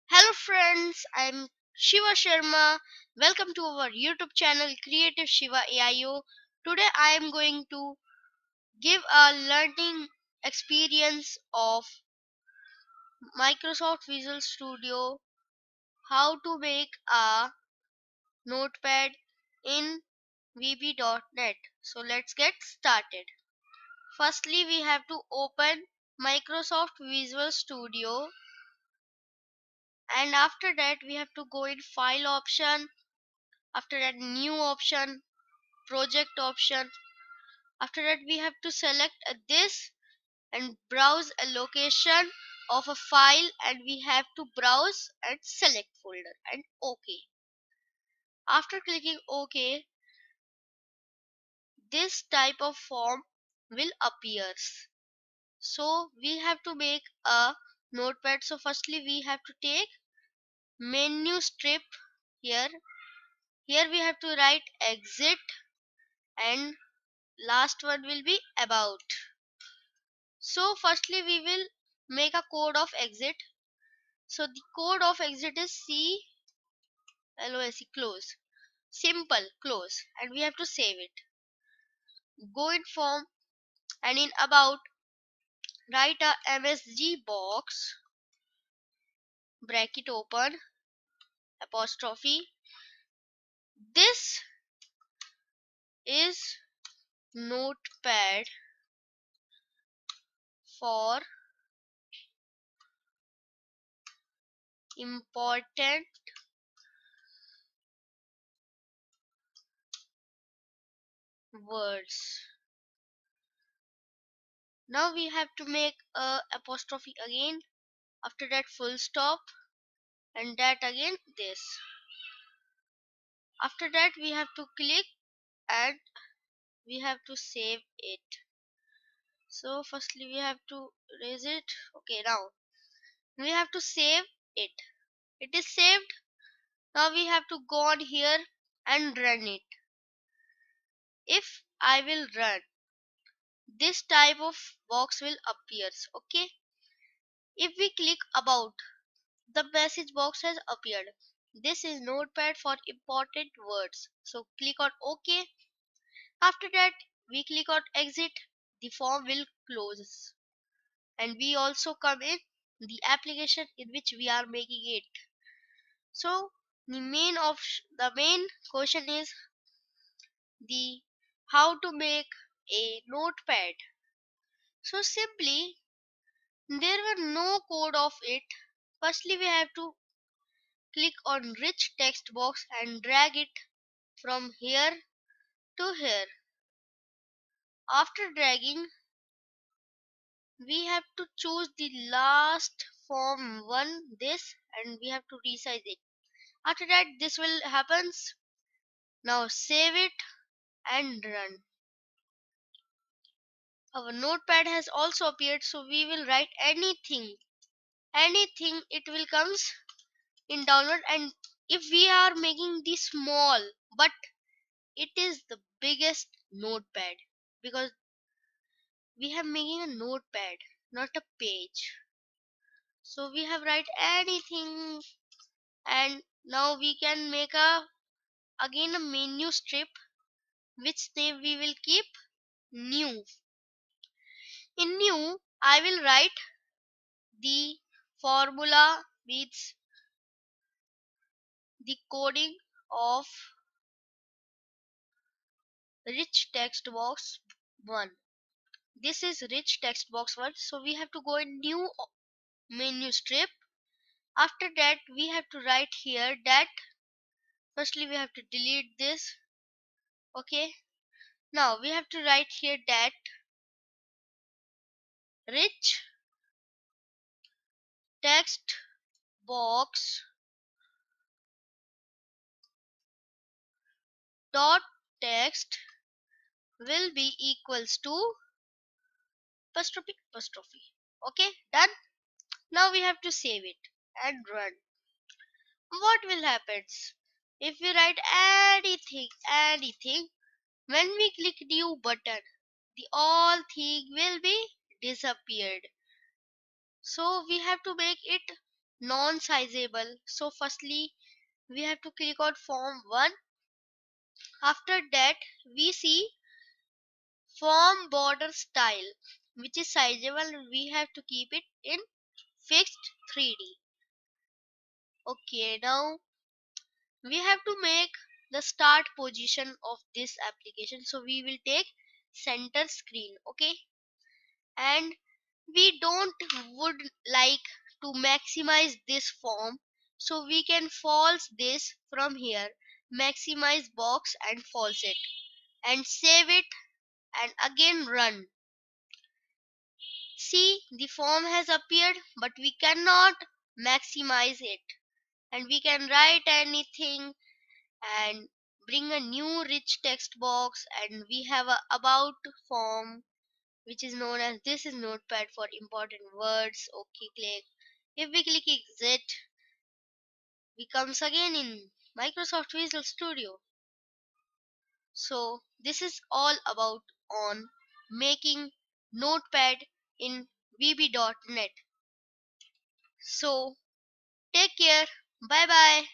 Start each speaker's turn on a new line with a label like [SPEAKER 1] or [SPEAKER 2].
[SPEAKER 1] Hello friends, I'm Shiva Sharma. Welcome to our YouTube channel Creative Shiva AIO. Today I am going to give a learning experience of Microsoft Visual Studio, how to make a notepad in vb.net. So let's get started. Firstly, we have to open Microsoft Visual Studio, and after that we have to go in file option, after that new option, project option. After that we have to select this and browse a location of a file, and we have to browse and select folder and OK. After clicking OK, this type of form will appear. So we have to make a notepad. So firstly we have to take menu strip. Here here we have to write exit, and last one will be about. So firstly we will make a code of exit. So the code of exit is CLOSE, close. Simple close, and we have to save it. Go in form, and in about write a MSG box, bracket open, apostrophe. This is notepad for important words. Now we have to make a apostrophe again, after that full stop, and that again this. After that we have to click, and we have to save it. So firstly we have to raise it. Okay, now we have to save it. It is saved. Now we have to go on here and run it. If I will run, this type of box will appear. Okay, if we click about, the message box has appeared. This is notepad for important words. So click on OK. After that we click on exit. The form will close, and we also come in the application in which we are making it. So the main question is the how to make a notepad. So simply, there were no code of it. Firstly we have to click on rich text box and drag it from here to here. After dragging, we have to choose the last form one, this, and we have to resize it. After that this will happens. Now save it and run. Our notepad has also appeared, so we will write anything it will comes in download. And if we are making the small, but it is the biggest notepad, because we have making a notepad, not a page. So we have write anything, and now we can make a again a menu strip, which name we will keep new. In new I will write the formula with the coding of rich text box 1. This is rich text box 1. So we have to go in new menu strip. After that we have to write here that firstly we have to delete this. Okay, now we have to write here that rich text box dot text will be equals to apostrophe. Okay, done. Now we have to save it and run. What will happen if we write anything? When we click new button, the all thing will be disappeared. So we have to make it non-sizable. So firstly we have to click on form 1. After that we see form border style, which is sizable. We have to keep it in fixed 3D. Okay, now we have to make the start position of this application, so we will take center screen. Okay, and we don't would like to maximize this form, so we can false this from here, maximize box and false it, and save it, and again run. See, the form has appeared, but we cannot maximize it, and we can write anything and bring a new rich text box, and we have a about form, which is known as this is notepad for important words. Okay, click. If we click exit, we comes again in Microsoft Visual Studio. So this is all about on making notepad in vb.net. So take care. Bye bye.